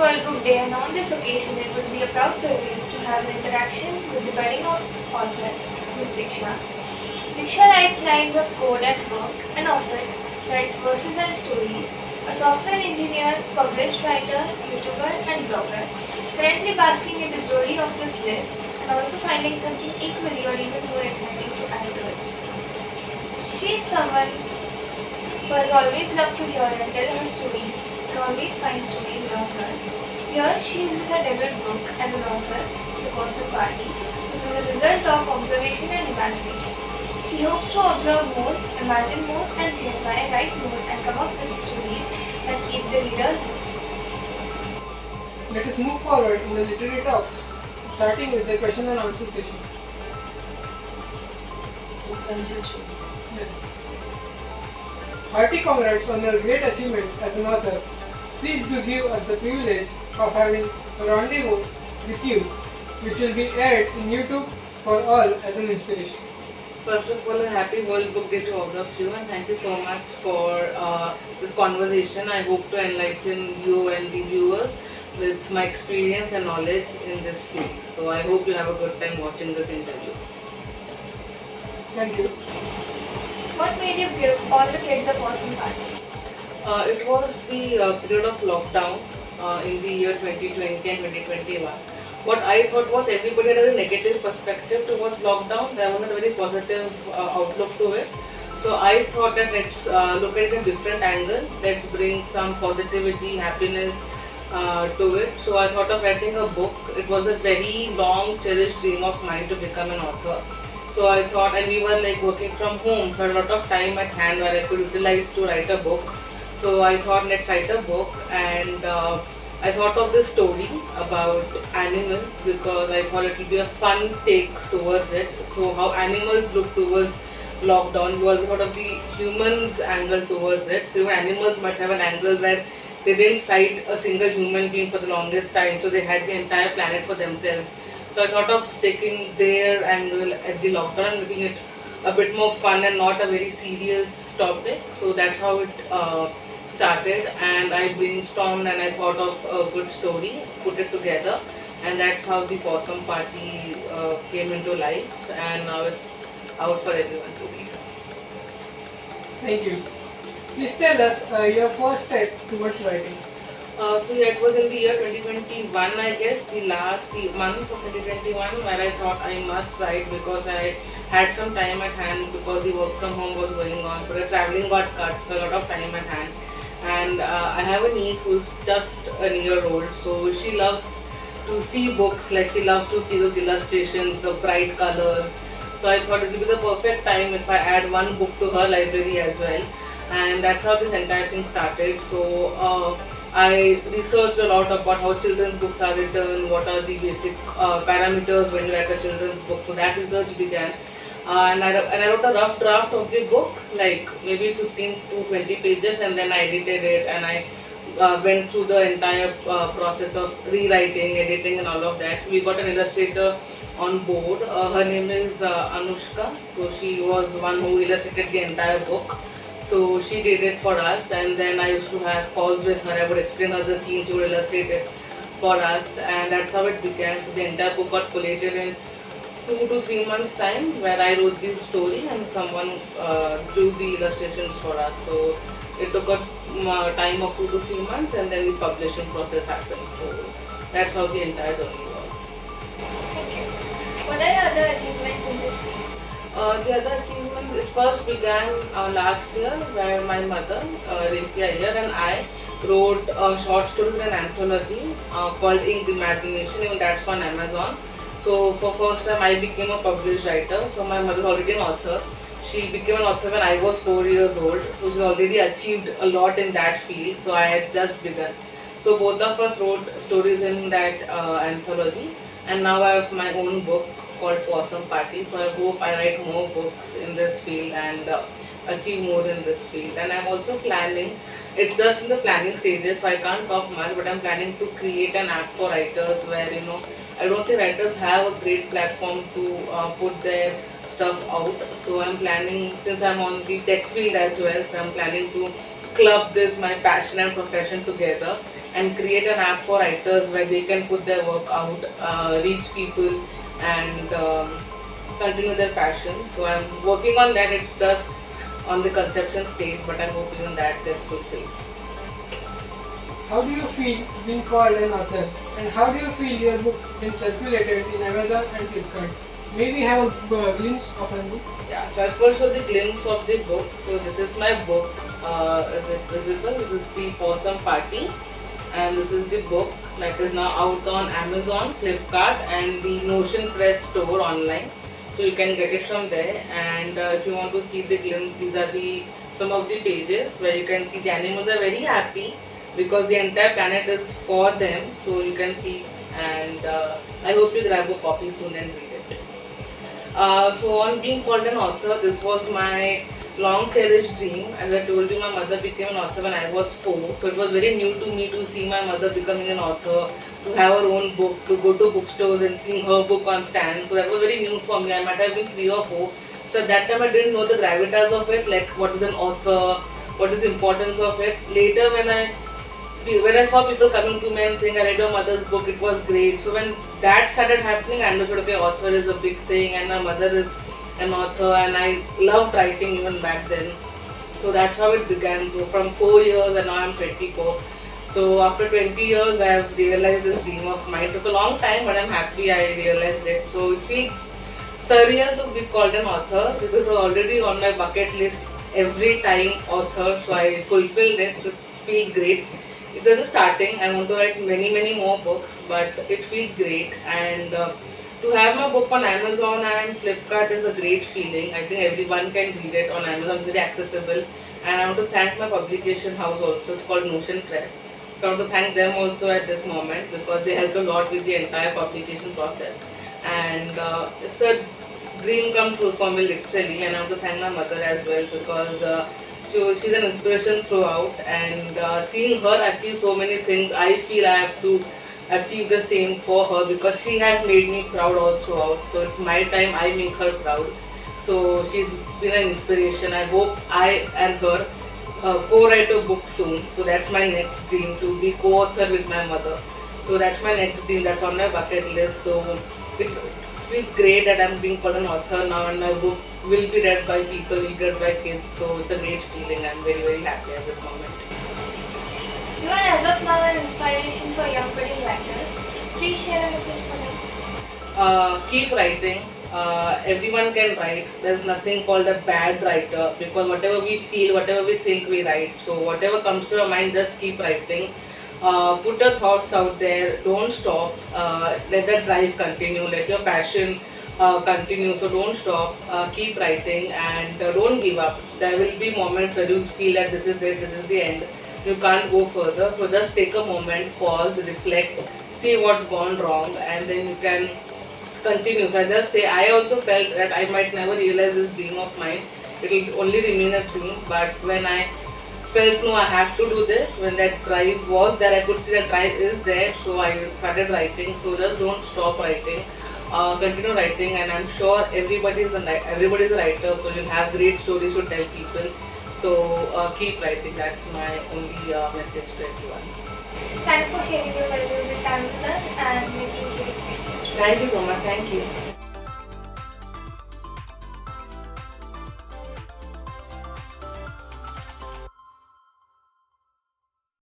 World Book Day, and on this occasion it would be a proud privilege to have an interaction with the budding of author, Ms. Diksha. Diksha writes lines of code at work and often writes verses and stories, a software engineer, published writer, YouTuber and blogger, currently basking in the glory of this list and also finding something equally or even more exciting to add to it. She is someone who has always loved to hear and tell her stories and always find stories around her. Here she is with her debut book as an author, The Pawsome Party, which is a result of observation and imagination. She hopes to observe more, imagine more and clarify, write more and come up with stories that keep the readers hooked. Let us move forward in the literary talks, starting with the question and answer session. Hearty congrats on your great achievement as an author. Please do give us the privilege of having a rendezvous with you, which will be aired in YouTube for all as an inspiration. First of all, a happy World Book Day to all of you, and thank you so much for this conversation. I hope to enlighten you and the viewers with my experience and knowledge in this field. So I hope you have a good time watching this interview. Thank you. What made you give all the kids a Pawsome Party? It was the period of lockdown in the year 2020 and 2021. What I thought was everybody had a negative perspective towards lockdown. There wasn't a very positive outlook to it. So I thought that let's look at it a different angle. Let's bring some positivity, happiness to it. So I thought of writing a book. It was a very long cherished dream of mine to become an author. So I thought, and we were like working from home, so a lot of time at hand where I could utilize to write a book. So I thought, let's write a book, and I thought of this story about animals because I thought it would be a fun take towards it. So how animals look towards lockdown. You also thought of the humans' angle towards it. So even animals might have an angle where they didn't sight a single human being for the longest time, so they had the entire planet for themselves. So I thought of taking their angle at the lockdown and making it a bit more fun and not a very serious topic. So that's how it started, and I brainstormed and I thought of a good story, put it together, and that's how the Pawsome Party came into life, and now it's out for everyone to read. Thank you. Please tell us your first step towards writing. So yeah, it was in the year 2021, I guess, the last months of 2021, where I thought I must write because I had some time at hand because the work from home was going on. So the traveling got cut, so a lot of time at hand. And I have a niece who's just a year old, so she loves to see books, like she loves to see those illustrations, the bright colors. So I thought it would be the perfect time if I add one book to her library as well. And that's how this entire thing started. So I researched a lot about how children's books are written, what are the basic parameters when you write a children's book. So that research began. And I wrote a rough draft of the book, like maybe 15 to 20 pages, and then I edited it, and I went through the entire process of rewriting, editing and all of that. We got an illustrator on board. Her name is Anushka, so she was one who illustrated the entire book. So she did it for us, and then I used to have calls with her. I would explain her the scene, she would illustrate it for us, and that's how it began. So the entire book got collated in 2 to 3 months time, where I wrote the story and someone drew the illustrations for us. So it took a time of 2 to 3 months, and then the publishing process happened. So that's how the entire journey was. Thank you. What are your other achievements in this field? The other achievement, it first began last year, where my mother, Rekha Iyer, and I wrote short stories in an anthology called Ink Imagination, and that's on Amazon. So for first time I became a published writer. So my mother is already an author. She became an author when I was 4 years old. So she's already achieved a lot in that field. So I had just begun. So both of us wrote stories in that anthology, and now I have my own book called Pawsome Party. So I hope I write more books in this field and achieve more in this field. And I'm also planning, it's just in the planning stages, so I can't talk much, but I'm planning to create an app for writers where, I don't think writers have a great platform to put their stuff out. So I'm planning, since I'm on the tech field as well, so I'm planning to club this, my passion and profession together, and create an app for writers where they can put their work out, reach people, and continue their passion. So I'm working on that. It's just on the conception stage, but I'm hoping that gets fulfilled. How do you feel being called an author? And how do you feel your book being circulated in Amazon and Flipkart? Maybe have a glimpse of a book? Yeah, so I'll first show the glimpse of the book. So this is my book. Is it visible? This is the Pawsome Party, and this is the book that is now out on Amazon, Flipkart, and the NotionPress store online. So you can get it from there. And if you want to see the glimpse, these are the some of the pages where you can see the animals are very happy because the entire planet is for them. So you can see, and I hope you grab a copy soon and read it. So on being called an author, this was my long cherished dream. As I told you, my mother became an author when I was 4. So it was very new to me to see my mother becoming an author, to have her own book, to go to bookstores and seeing her book on stands. So that was very new for me. I might have been 3 or 4. So at that time I didn't know the gravitas of it, like what is an author, what is the importance of it. Later when I saw people coming to me and saying, I read your mother's book, it was great. So when that started happening, I understood, okay, author is a big thing and my mother is an author, and I loved writing even back then. So that's how it began. So from 4 years and now I'm 24. So after 20 years, I have realized this dream of mine. It took a long time, but I'm happy I realized it. So it feels surreal to be called an author because it was already on my bucket list every time author. So I fulfilled it. It feels great. It was just starting. I want to write many more books, but it feels great. And to have my book on Amazon and Flipkart is a great feeling. I think everyone can read it on Amazon. It's very accessible. And I want to thank my publication house also. It's called NotionPress. So I want to thank them also at this moment because they helped a lot with the entire publication process. And it's a dream come true for me literally. And I want to thank my mother as well because she's an inspiration throughout, and seeing her achieve so many things, I feel I have to achieve the same for her because she has made me proud all throughout. So it's my time I make her proud. So she's been an inspiration. I hope I and her co-write a book soon. So that's my next dream, to be co-author with my mother. So that's my next dream. That's on my bucket list. So it feels great that I'm being called an author now, and my book will be read by people, will be read by kids. So it's a great feeling. I'm very happy at this moment. You are as of now an inspiration for young budding writers. Please share a message for them. Keep writing. Everyone can write. There's nothing called a bad writer because whatever we feel, whatever we think, we write. So whatever comes to your mind, just keep writing. Put your thoughts out there. Don't stop. Let that drive continue. Let your passion continue. So don't stop. Keep writing and don't give up. There will be moments where you feel that this is it, this is the end. You can't go further. So just take a moment, pause, reflect, see what's gone wrong, and then you can continue. So I just say, I also felt that I might never realize this dream of mine. It will only remain a dream. But when I felt no, I have to do this, when that drive was there, I could see that drive is there. So I started writing. So just don't stop writing. Continue writing, and I'm sure everybody is a writer. So you'll have great stories to tell people. So keep writing. That's my only message to everyone. Thanks for sharing your valuable time with us and making great pictures. Thank you so much. Thank you.